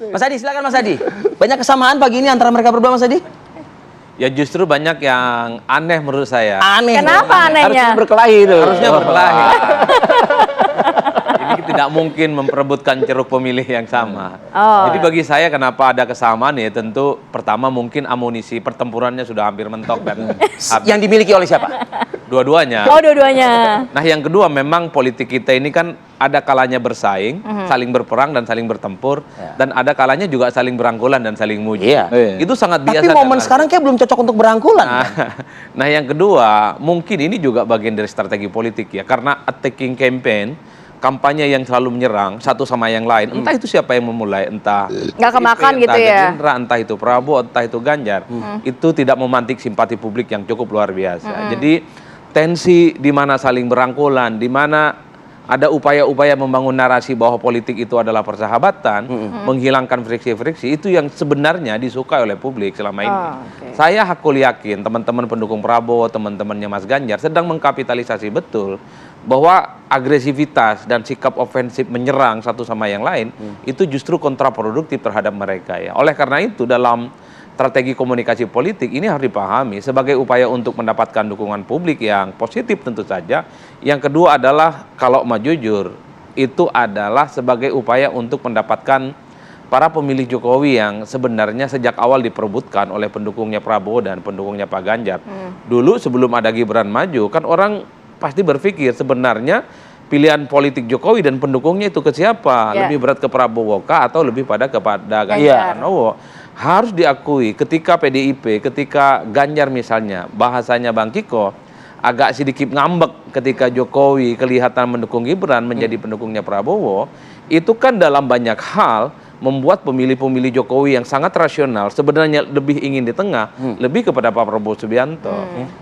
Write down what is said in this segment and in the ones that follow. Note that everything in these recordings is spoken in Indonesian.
Mas Adi, silakan Mas Adi. Banyak kesamaan pagi ini antara mereka berdua, Mas Adi? Ya justru banyak yang aneh menurut saya. Aneh. Kenapa anehnya? Harusnya berkelahi itu. Harusnya berkelahi. Ini tidak mungkin memperebutkan ceruk pemilih yang sama. Oh. Jadi bagi saya kenapa ada kesamaan ya tentu pertama mungkin amunisi pertempurannya sudah hampir mentok dan habis. Yang dimiliki oleh siapa? Dua-duanya. Oh, dua-duanya. Nah yang kedua memang politik kita ini kan ada kalanya bersaing, saling berperang dan saling bertempur, dan ada kalanya juga saling berangkulan dan saling muji. Iya. Itu sangat biasa. Tapi momen sekarang kayak belum cocok untuk berangkulan. Nah yang kedua mungkin ini juga bagian dari strategi politik ya, karena attacking campaign, kampanye yang selalu menyerang satu sama yang lain, entah itu siapa yang memulai, entah Nggak kemakan PDIP, gitu entah ya. Gerindra, entah itu Prabowo, entah itu Ganjar, itu tidak memantik simpati publik yang cukup luar biasa. Jadi tensi di mana saling berangkulan, di mana ada upaya-upaya membangun narasi bahwa politik itu adalah persahabatan, menghilangkan friksi-friksi, itu yang sebenarnya disukai oleh publik selama ini. Saya hakul yakin teman-teman pendukung Prabowo, teman-temannya Mas Ganjar sedang mengkapitalisasi betul bahwa agresivitas dan sikap ofensif menyerang satu sama yang lain itu justru kontraproduktif terhadap mereka ya. Oleh karena itu dalam strategi komunikasi politik ini harus dipahami sebagai upaya untuk mendapatkan dukungan publik yang positif tentu saja. Yang kedua adalah kalau mau jujur itu adalah sebagai upaya untuk mendapatkan para pemilih Jokowi yang sebenarnya sejak awal diperebutkan oleh pendukungnya Prabowo dan pendukungnya Pak Ganjar. Dulu sebelum ada Gibran maju kan orang pasti berpikir sebenarnya pilihan politik Jokowi dan pendukungnya itu ke siapa? Lebih berat ke Prabowo kah atau lebih kepada Ganjar Pranowo? Harus diakui ketika PDIP, ketika Ganjar misalnya, bahasanya Bang Ciko, agak sedikit ngambek ketika Jokowi kelihatan mendukung Gibran menjadi pendukungnya Prabowo, itu kan dalam banyak hal membuat pemilih-pemilih Jokowi yang sangat rasional sebenarnya lebih ingin di tengah, lebih kepada Pak Prabowo Subianto.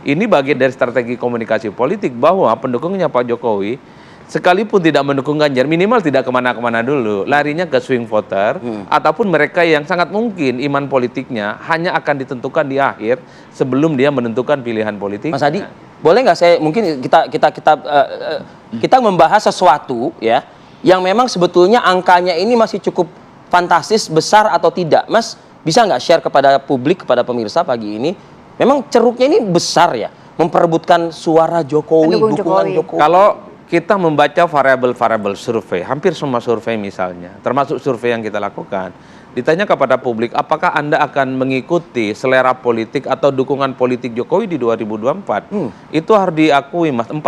Ini bagian dari strategi komunikasi politik bahwa pendukungnya Pak Jokowi sekalipun tidak mendukung Ganjar, minimal tidak kemana-kemana dulu, larinya ke swing voter, ataupun mereka yang sangat mungkin iman politiknya hanya akan ditentukan di akhir sebelum dia menentukan pilihan politik. Mas Adi, boleh nggak saya mungkin kita membahas sesuatu ya yang memang sebetulnya angkanya ini masih cukup fantastis besar atau tidak, Mas? Bisa nggak share kepada publik, kepada pemirsa pagi ini? Memang ceruknya ini besar ya, memperebutkan suara Jokowi, dukungan Jokowi. Kalau kita membaca variabel-variabel survei, hampir semua survei misalnya, termasuk survei yang kita lakukan, ditanya kepada publik, apakah Anda akan mengikuti selera politik atau dukungan politik Jokowi di 2024? Itu harus diakui, Mas, 40%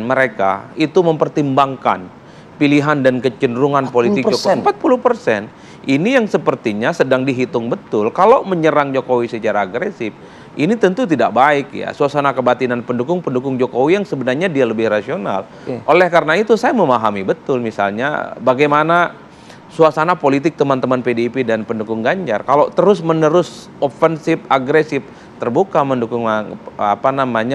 mereka itu mempertimbangkan pilihan dan kecenderungan politik Jokowi. 40%. Ini yang sepertinya sedang dihitung betul. Kalau menyerang Jokowi secara agresif, ini tentu tidak baik ya. Suasana kebatinan pendukung Jokowi yang sebenarnya dia lebih rasional. Oleh karena itu saya memahami betul misalnya bagaimana suasana politik teman-teman PDIP dan pendukung Ganjar. Kalau terus-menerus ofensif, agresif, terbuka mendukung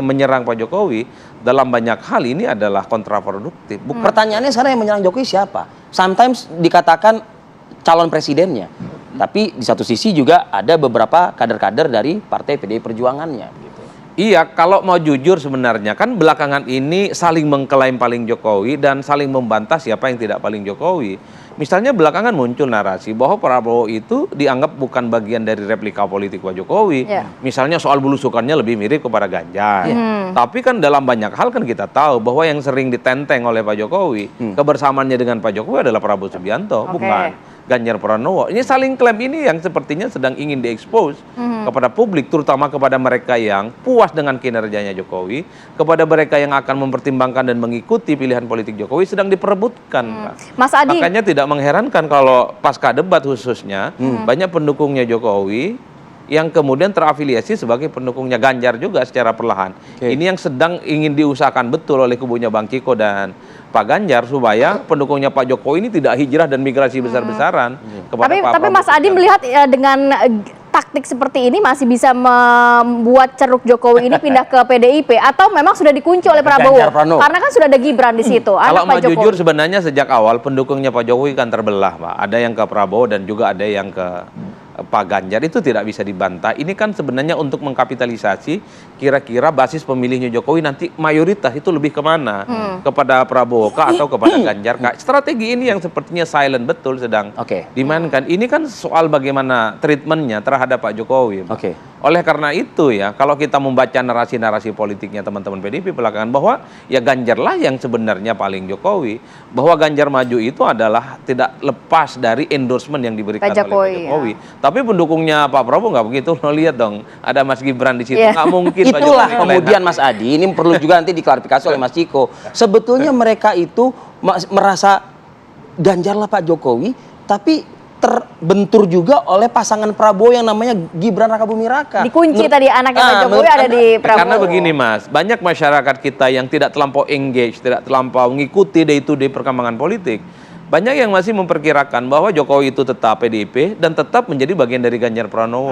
menyerang Pak Jokowi dalam banyak hal ini adalah kontraproduktif. Pertanyaannya sekarang yang menyerang Jokowi siapa? Sometimes dikatakan calon presidennya, tapi di satu sisi juga ada beberapa kader-kader dari partai PDI Perjuangannya. Gitu. Iya, kalau mau jujur sebenarnya kan belakangan ini saling mengklaim paling Jokowi dan saling membantah siapa yang tidak paling Jokowi. Misalnya belakangan muncul narasi bahwa Prabowo itu dianggap bukan bagian dari replika politik Pak Jokowi. Misalnya soal belusukannya lebih mirip kepada Ganjar. Tapi kan dalam banyak hal kan kita tahu bahwa yang sering ditenteng oleh Pak Jokowi, kebersamaannya dengan Pak Jokowi adalah Prabowo Subianto, bukan Ganjar Pranowo. Ini saling klaim ini yang sepertinya sedang ingin diekspos kepada publik, terutama kepada mereka yang puas dengan kinerjanya Jokowi, kepada mereka yang akan mempertimbangkan dan mengikuti pilihan politik Jokowi sedang diperebutkan. Mas Adi, makanya tidak mengherankan kalau pasca debat khususnya banyak pendukungnya Jokowi yang kemudian terafiliasi sebagai pendukungnya Ganjar juga secara perlahan. Ini yang sedang ingin diusahakan betul oleh kubunya Bang Ciko dan Pak Ganjar supaya pendukungnya Pak Jokowi ini tidak hijrah dan migrasi besar-besaran kepada Pak Prabowo. Tapi Mas Adi melihat dengan taktik seperti ini masih bisa membuat ceruk Jokowi ini pindah ke PDIP atau memang sudah dikunci oleh Prabowo? Karena kan sudah ada Gibran di situ. Kalau mau jujur sebenarnya sejak awal pendukungnya Pak Jokowi kan terbelah, Pak. Ada yang ke Prabowo dan juga ada yang ke Pak Ganjar itu tidak bisa dibantah. Ini kan sebenarnya untuk mengkapitalisasi kira-kira basis pemilihnya Jokowi nanti mayoritas itu lebih kemana? Kepada Prabowo kah atau kepada Ganjar kah? Strategi ini yang sepertinya silent betul sedang dimainkan. Ini kan soal bagaimana treatmentnya terhadap Pak Jokowi. Oleh karena itu ya, kalau kita membaca narasi-narasi politiknya teman-teman PDIP belakangan bahwa ya Ganjarlah yang sebenarnya paling Jokowi, bahwa Ganjar maju itu adalah tidak lepas dari endorsement yang diberikan oleh Pak Jokowi. Tapi pendukungnya Pak Prabowo nggak begitu. Lo lihat dong, ada Mas Gibran di situ, nggak mungkin. Itulah kemudian Mas Adi, ini perlu juga nanti diklarifikasi oleh Mas Ciko. Sebetulnya mereka itu merasa Ganjarlah Pak Jokowi, tapi terbentur juga oleh pasangan Prabowo yang namanya Gibran Rakabuming Raka. Dikunci tadi anaknya Pak Jokowi ada di Prabowo. Karena begini Mas, banyak masyarakat kita yang tidak terlampau engage, tidak terlampau mengikuti day-to-day perkembangan politik. Banyak yang masih memperkirakan bahwa Jokowi itu tetap PDIP dan tetap menjadi bagian dari Ganjar Pranowo.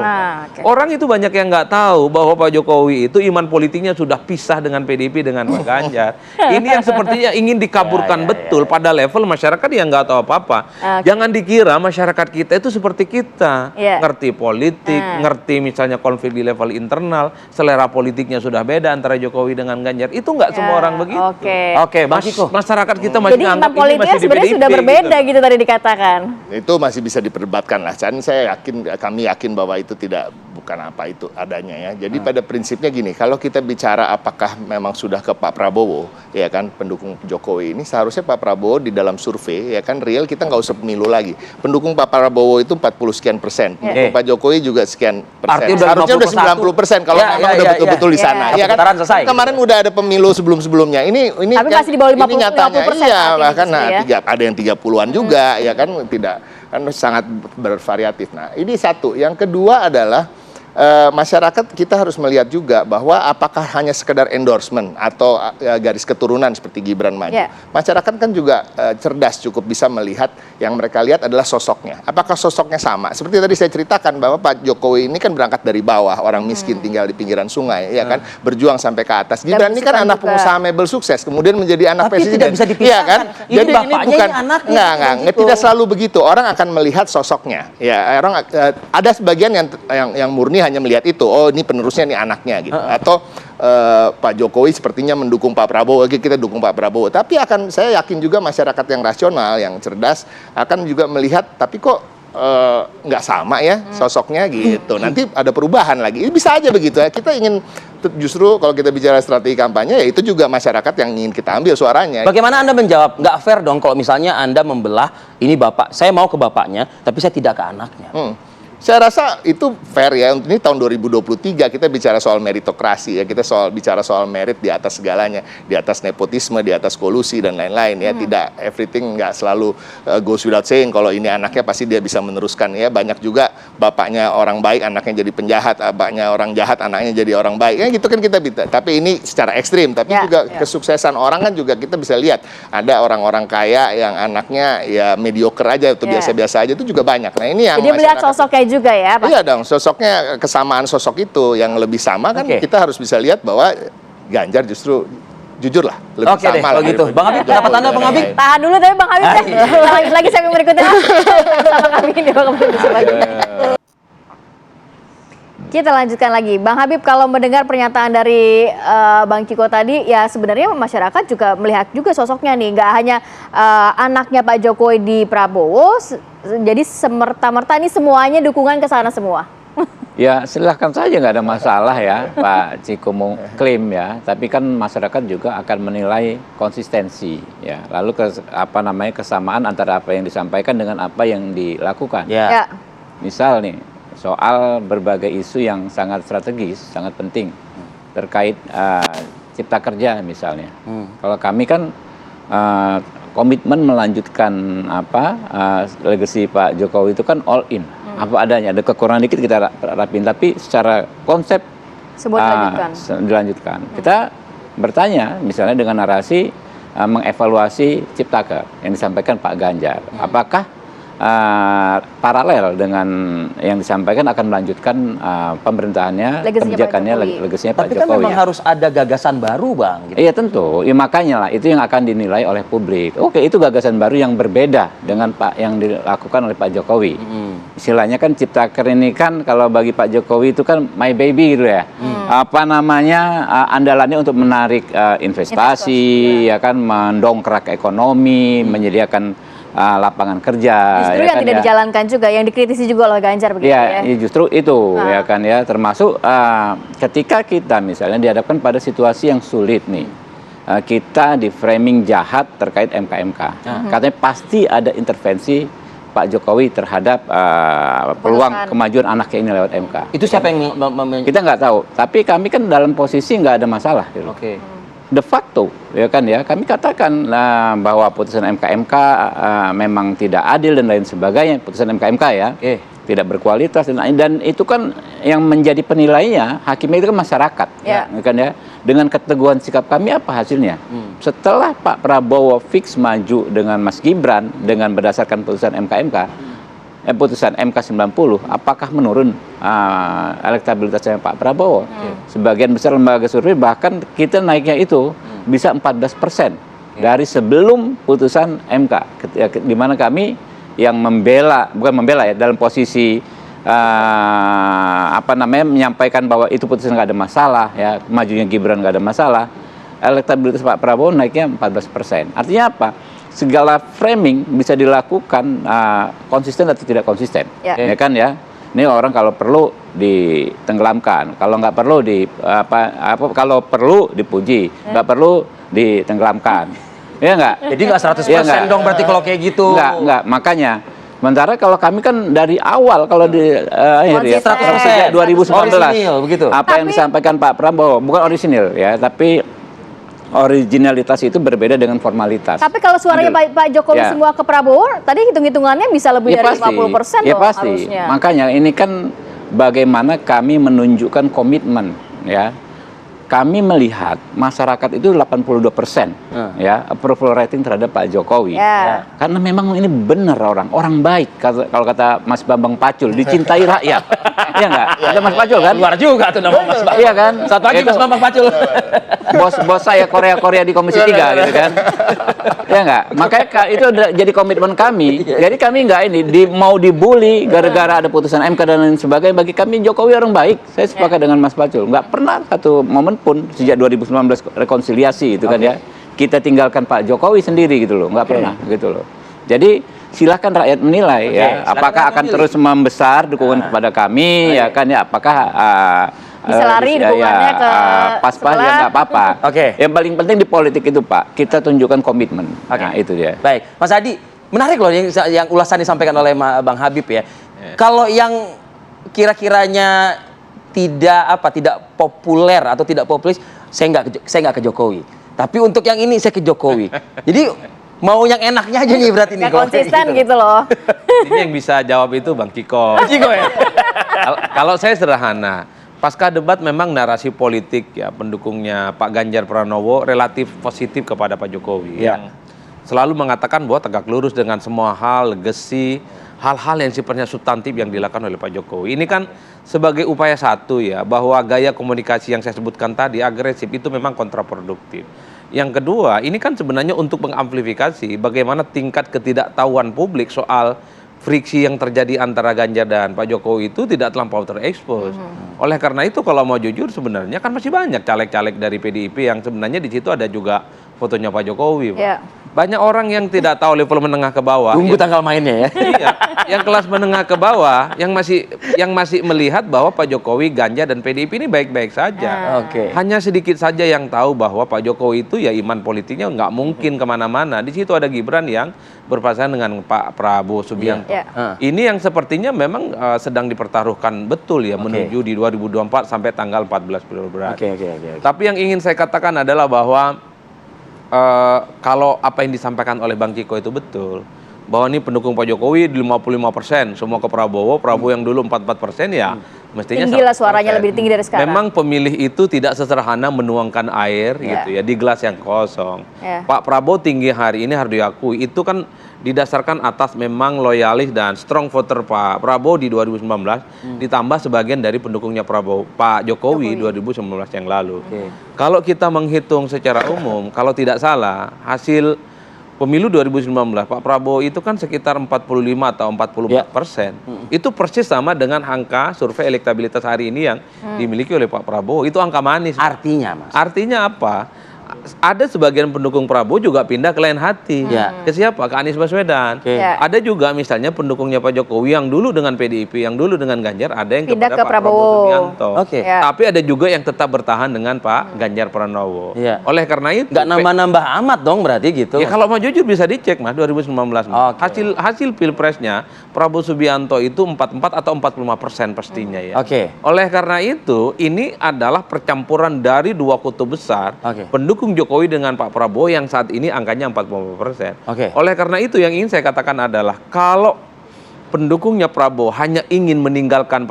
Orang itu banyak yang nggak tahu bahwa Pak Jokowi itu iman politiknya sudah pisah dengan PDIP dengan Pak Ganjar. Ini yang sepertinya ingin dikaburkan betul pada level masyarakat yang nggak tahu apa-apa. Jangan dikira masyarakat kita itu seperti kita, ngerti politik, ngerti misalnya konflik di level internal, selera politiknya sudah beda antara Jokowi dengan Ganjar. Itu nggak semua orang begitu. Bang Ciko. Masyarakat kita masih anggap ini masih di PDIP. Sudah berbeda gitu tadi dikatakan. Itu masih bisa diperdebatkan lah. Saya yakin, kami yakin bahwa itu bukan apa itu adanya ya. Jadi pada prinsipnya gini, kalau kita bicara apakah memang sudah ke Pak Prabowo, ya kan pendukung Jokowi ini, seharusnya Pak Prabowo di dalam survei, ya kan real kita nggak usah pemilu lagi. Pendukung Pak Prabowo itu 40 sekian persen, pendukung Pak Jokowi juga sekian persen. Harusnya udah 90% kalau memang udah betul-betul di sana. Ya kan kemarin udah ada pemilu sebelum-sebelumnya. Ini tapi masih di bawah 50%. Ini nyatanya, iya bahkan ada yang 30-an juga, ya kan sangat bervariatif. Nah, ini satu. Yang kedua adalah masyarakat kita harus melihat juga bahwa apakah hanya sekedar endorsement atau garis keturunan seperti Gibran maju. Masyarakat kan juga cerdas, cukup bisa melihat yang mereka lihat adalah sosoknya. Apakah sosoknya sama? Seperti tadi saya ceritakan bahwa Pak Jokowi ini kan berangkat dari bawah, orang miskin tinggal di pinggiran sungai, ya kan, berjuang sampai ke atas. Gibran ini kan anak pengusaha mebel sukses, kemudian menjadi anak presiden. Tidak bisa dipisahkan. Kan? Jadi ini bukan anaknya. Tidak selalu begitu. Orang akan melihat sosoknya. Ya, orang ada sebagian yang murni hanya melihat itu, oh ini penerusnya, ini anaknya gitu. Atau Pak Jokowi sepertinya mendukung Pak Prabowo, kita dukung Pak Prabowo. Tapi saya yakin juga masyarakat yang rasional, yang cerdas akan juga melihat, tapi kok nggak sama ya sosoknya gitu. Nanti ada perubahan lagi. Ini bisa aja begitu ya. Kita ingin justru kalau kita bicara strategi kampanye, ya itu juga masyarakat yang ingin kita ambil suaranya. Bagaimana Anda menjawab? Nggak fair dong kalau misalnya Anda membelah, ini Bapak, saya mau ke bapaknya, tapi saya tidak ke anaknya. Saya rasa itu fair ya. Ini tahun 2023 kita bicara soal meritokrasi ya. Kita bicara soal merit di atas segalanya, di atas nepotisme, di atas kolusi dan lain-lain ya. Tidak everything nggak selalu goes without saying. Kalau ini anaknya pasti dia bisa meneruskan ya. Banyak juga bapaknya orang baik, anaknya jadi penjahat, bapaknya orang jahat, anaknya jadi orang baik. Ya gitu kan kita bisa. Tapi ini secara ekstrim. Tapi juga kesuksesan orang kan juga kita bisa lihat. Ada orang-orang kaya yang anaknya ya mediocre aja atau biasa-biasa aja, itu juga banyak. Nah ini yang jadi melihat sosoknya juga ya Pak? Iya dong, sosoknya, kesamaan sosok itu yang lebih sama kan kita harus bisa lihat bahwa Ganjar justru jujur lah lebih sama lah. Oke gitu. Bang Habib, pendapat Anda Bang Habib? Tahan dulu tapi Bang Habib deh. Lanjut lagi saya berikutnya. Sama kami di Bang Habib selanjutnya. Kita lanjutkan lagi. Bang Habib, kalau mendengar pernyataan dari Bang Ciko tadi, ya sebenarnya masyarakat juga melihat juga sosoknya nih. Nggak hanya anaknya Pak Jokowi di Prabowo, jadi semerta-merta ini semuanya dukungan ke sana semua. Ya silahkan saja, nggak ada masalah ya Pak Ciko mau klaim ya. Tapi kan masyarakat juga akan menilai konsistensi ya. Lalu kesamaan antara apa yang disampaikan dengan apa yang dilakukan. Misal nih, soal berbagai isu yang sangat strategis, sangat penting terkait cipta kerja misalnya. Kalau kami kan komitmen melanjutkan legasi Pak Jokowi itu kan all in, apa adanya. Ada kekurangan dikit kita rapin, tapi secara konsep dilanjutkan. Kita bertanya misalnya dengan narasi mengevaluasi Ciptaker yang disampaikan Pak Ganjar. Apakah paralel dengan yang disampaikan akan melanjutkan pemerintahannya, kebijakannya, legasinya Pak Tapi Jokowi. kan memang harus ada gagasan baru, Bang. Gitu. Iya tentu, ya makanya lah itu yang akan dinilai oleh publik. Oke, itu gagasan baru yang berbeda dengan yang dilakukan oleh Pak Jokowi. Istilahnya kan Ciptaker ini kan kalau bagi Pak Jokowi itu kan my baby gitu ya. Apa namanya andalannya untuk menarik investasi, ya kan, mendongkrak ekonomi, menyediakan lapangan kerja. Justru ya yang kan, tidak ya. dijalankan juga, yang dikritisi juga oleh Ganjar begitu ya. Ya, justru itu ya kan ya, termasuk ketika kita misalnya dihadapkan pada situasi yang sulit nih, kita di framing jahat terkait MK-MK, katanya pasti ada intervensi Pak Jokowi terhadap peluang kemajuan anaknya ini lewat MK. Itu siapa yang Kita nggak tahu, tapi kami kan dalam posisi nggak ada masalah. Gitu. Oke. De facto, ya kan ya, kami katakan bahwa putusan MK-MK memang tidak adil dan lain sebagainya, putusan MK-MK ya, tidak berkualitas dan itu kan yang menjadi penilainya hakimnya itu kan masyarakat, ya kan ya. Dengan keteguhan sikap kami apa hasilnya? Setelah Pak Prabowo fix maju dengan Mas Gibran dengan berdasarkan putusan MK-MK, putusan MK 90, apakah menurun elektabilitasnya Pak Prabowo? Sebagian besar lembaga survei bahkan kita naiknya itu bisa 14% dari sebelum putusan MK, di mana kami yang bukan membela ya, dalam posisi menyampaikan bahwa itu putusan nggak ada masalah, ya, majunya Gibran nggak ada masalah, elektabilitas Pak Prabowo naiknya 14%. Artinya apa? Segala framing bisa dilakukan konsisten atau tidak konsisten, ya kan ya. Ini orang kalau perlu ditenggelamkan, kalau nggak perlu kalau perlu dipuji, nggak perlu ditenggelamkan, ya nggak. Jadi nggak 100% dong berarti kalau kayak gitu. Nggak. Makanya, sementara kalau kami kan dari awal kalau di sejak 2019, orisinil, begitu. Apa yang disampaikan Pak Prabowo bukan orisinil ya, tapi originalitas itu berbeda dengan formalitas. Tapi kalau suaranya Pak Jokowi semua ke Prabowo, tadi hitung-hitungannya bisa lebih dari 50% ya dong pasti. harusnya. Makanya ini kan bagaimana kami menunjukkan komitmen, ya. Kami melihat masyarakat itu 82% ya approval rating terhadap Pak Jokowi. Karena memang ini benar orang baik, kalau kata Mas Bambang Pacul, dicintai rakyat. Iya nggak? Ada Mas Pacul kan? Luar juga tuh nama Mas Bambang. Iya kan? Satu lagi Mas Bambang Pacul. Bos saya Korea di Komisi 3 gitu kan. Ya nggak? Makanya itu jadi komitmen kami. Jadi kami nggak mau dibully gara-gara ada putusan MK dan lain sebagainya. Bagi kami Jokowi orang baik. Saya sepakat dengan Mas Pacul. Nggak pernah satu momen pun sejak 2019 rekonsiliasi itu kan ya. Kita tinggalkan Pak Jokowi sendiri gitu loh. Nggak pernah gitu loh. Jadi silahkan rakyat menilai ya. Apakah akan terus membesar dukungan kepada kami ya kan ya. Apakah bisa lari dukungannya ke pas-pas ya nggak apa-apa. Yang paling penting di politik itu Pak, kita tunjukkan komitmen. Nah itu dia. Baik, Mas Adi, menarik loh yang ulasan disampaikan oleh Bang Habib ya. Kalau yang kira-kiranya tidak populer atau tidak populis, saya nggak ke Jokowi. Tapi untuk yang ini saya ke Jokowi. Jadi mau yang enaknya aja nih berarti nih. Nggak konsisten gitu loh. Ini yang bisa jawab itu Bang Ciko. Ciko ya. Kalau saya sederhana. Pasca debat memang narasi politik ya pendukungnya Pak Ganjar Pranowo relatif positif kepada Pak Jokowi yang selalu mengatakan bahwa tegak lurus dengan semua hal, legacy, hal-hal yang sifatnya substantif yang dilakukan oleh Pak Jokowi. Ini kan sebagai upaya satu ya, bahwa gaya komunikasi yang saya sebutkan tadi agresif itu memang kontraproduktif. Yang kedua, ini kan sebenarnya untuk mengamplifikasi bagaimana tingkat ketidaktahuan publik soal friksi yang terjadi antara Ganjar dan Pak Jokowi itu tidak terlampau terekspos. Oleh karena itu kalau mau jujur sebenarnya kan masih banyak caleg-caleg dari PDIP yang sebenarnya di situ ada juga fotonya Pak Jokowi, Pak. Banyak orang yang tidak tahu level menengah ke bawah. Tunggu tanggal mainnya ya. Iya, yang kelas menengah ke bawah yang masih melihat bahwa Pak Jokowi, Ganjar dan PDIP ini baik-baik saja. Hanya sedikit saja yang tahu bahwa Pak Jokowi itu ya iman politiknya nggak mungkin kemana-mana. Di situ ada Gibran yang berpasangan dengan Pak Prabowo Subianto. Ini yang sepertinya memang sedang dipertaruhkan betul ya menuju di 2024 sampai tanggal 14 Februari. Tapi yang ingin saya katakan adalah bahwa kalau apa yang disampaikan oleh Bang Ciko itu betul, bahwa ini pendukung Pak Jokowi 55%, semua ke Prabowo yang dulu 44% ya mestinya tinggilah suaranya lebih tinggi dari sekarang. Memang pemilih itu tidak sesederhana menuangkan air gitu ya di gelas yang kosong. Pak Prabowo tinggi hari ini harus diakui, itu kan didasarkan atas memang loyalis dan strong voter Pak Prabowo di 2019 ditambah sebagian dari pendukungnya Pak Jokowi 2019 yang lalu. Kalau kita menghitung secara umum, kalau tidak salah hasil pemilu 2019 Pak Prabowo itu kan sekitar 45 atau 44%. Itu persis sama dengan angka survei elektabilitas hari ini yang dimiliki oleh Pak Prabowo. Itu angka manis. Artinya, Mas. Artinya apa? Ada sebagian pendukung Prabowo juga pindah ke lain hati. Ke siapa? Ke Anies Baswedan. Ada juga misalnya pendukungnya Pak Jokowi yang dulu dengan PDIP, yang dulu dengan Ganjar, ada yang Pindah kepada ke Pak Prabowo Subianto. Ya. Tapi ada juga yang tetap bertahan dengan Pak Ganjar Pranowo. Oleh karena itu Nggak nambah-nambah amat dong berarti gitu. ya kalau mau jujur bisa dicek Mas 2019. Hasil Pilpresnya Prabowo Subianto itu 44 atau 45% pastinya ya. Oleh karena itu ini adalah percampuran dari dua kutub besar. Pendukung Jokowi dengan Pak Prabowo yang saat ini angkanya 45%. Oleh karena itu yang ingin saya katakan adalah kalau pendukungnya Prabowo hanya ingin meninggalkan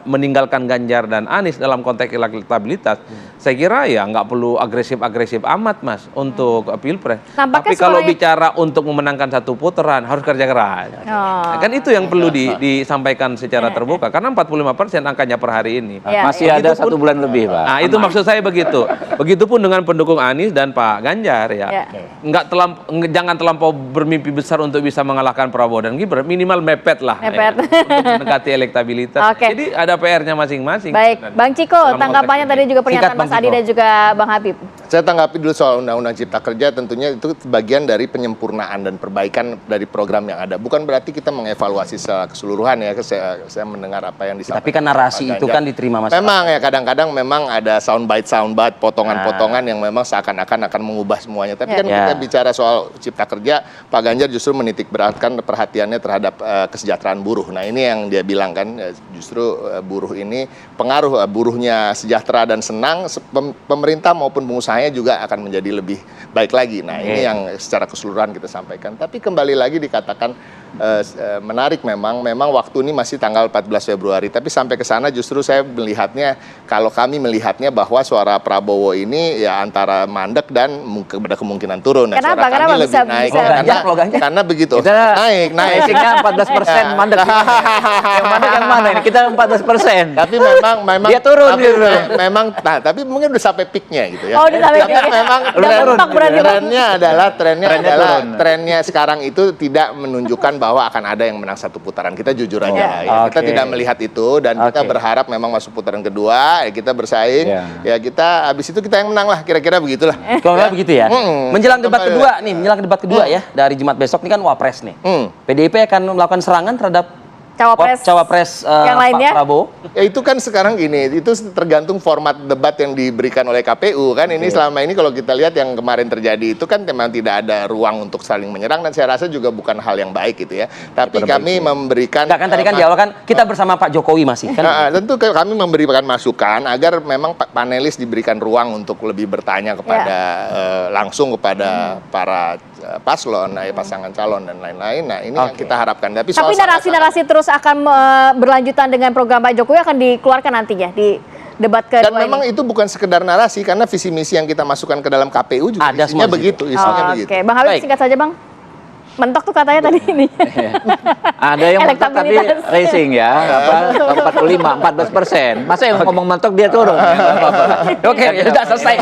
meninggalkan Ganjar dan Anies dalam konteks elektabilitas, saya kira ya nggak perlu agresif amat Mas untuk Pilpres. Tapi kalau bicara untuk memenangkan satu putaran harus kerja keras. Nah, kan itu yang perlu disampaikan secara terbuka karena 45% angkanya per hari ini. Masih ada 1 bulan lebih, Pak. Nah, itu maksud saya begitu. Begitupun dengan pendukung Anies dan Pak Ganjar ya. Jangan terlampau bermimpi besar untuk bisa mengalahkan Prabowo dan Gibran, minimal mepet lah ya, untuk mendekati elektabilitas. Jadi ada PR-nya masing-masing. Baik, Bang Ciko, tanggapannya tadi juga pernyataan Mas Adi dan juga Bang Habib. Saya tanggapi dulu soal Undang-Undang Cipta Kerja, tentunya itu bagian dari penyempurnaan dan perbaikan dari program yang ada. Bukan berarti kita mengevaluasi secara keseluruhan ya. Saya mendengar apa yang disampaikan. Tapi kan narasi itu kan diterima masyarakat. Memang ya kadang-kadang memang ada soundbite, potongan-potongan yang memang seakan-akan akan mengubah semuanya. Tapi kan kita bicara soal Cipta Kerja, Pak Ganjar justru menitik beratkan perhatiannya terhadap kesejahteraan buruh. Nah ini yang dia bilang kan, justru buruh ini pengaruh buruhnya sejahtera dan senang, pemerintah maupun pengusahanya juga akan menjadi lebih baik lagi. Nah ini yang secara keseluruhan kita sampaikan. Tapi kembali lagi dikatakan menarik memang waktu ini masih tanggal 14 Februari. Tapi sampai ke sana justru saya melihatnya, kalau kami melihatnya bahwa suara Prabowo ini ya antara mandek dan ada kemungkinan turun. Kenapa? Suara Kenapa kami bisa lebih naik. Ganjar? Karena begitu. Naik. Basicnya 14% mandek. Yang mandek yang mana ini? Kita 14%. Tapi memang dia turun tapi gitu. Memang tapi mungkin udah sampai peaknya gitu ya. Oh, udah sampai tapi peak. memang trennya sekarang itu tidak menunjukkan bahwa akan ada yang menang satu putaran. Kita jujur aja ya. Kita tidak melihat itu dan kita berharap memang masuk putaran kedua, ya kita bersaing. Ya kita habis itu kita yang menang lah, kira-kira begitulah. Kalau begitu ya. Menjelang debat kedua ya, dari Jumat besok ini kan Wapres nih. PDIP akan melakukan serangan terhadap cawapres yang lainnya? Pak Prabowo. Ya itu kan sekarang gini, itu tergantung format debat yang diberikan oleh KPU kan. Ini selama ini kalau kita lihat yang kemarin terjadi itu kan memang tidak ada ruang untuk saling menyerang dan saya rasa juga bukan hal yang baik gitu ya. Tapi kami memberikan kan tadi kan di awal kan kita bersama Pak Jokowi masih kan. Tentu kami memberikan masukan agar memang panelis diberikan ruang untuk lebih bertanya kepada langsung kepada para paslon, pasangan calon dan lain-lain. Nah, ini yang kita harapkan. Tapi narasi-narasi terus akan berlanjutan dengan program Pak Jokowi akan dikeluarkan nantinya di debat kedua dan memang itu bukan sekedar narasi karena visi misi yang kita masukkan ke dalam KPU juga ada isinya begitu. Oke, Bang Habib singkat saja Bang. Mentok tuh katanya tadi ini. Ada yang mentok tapi racing ya, 14%. Masa yang ngomong mentok dia turun? Oke, sudah selesai.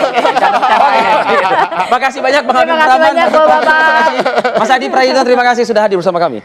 Makasih banyak Bang Habib Terima kasih banyak Bapak. Mas Adi Prayitno, terima kasih sudah hadir bersama kami.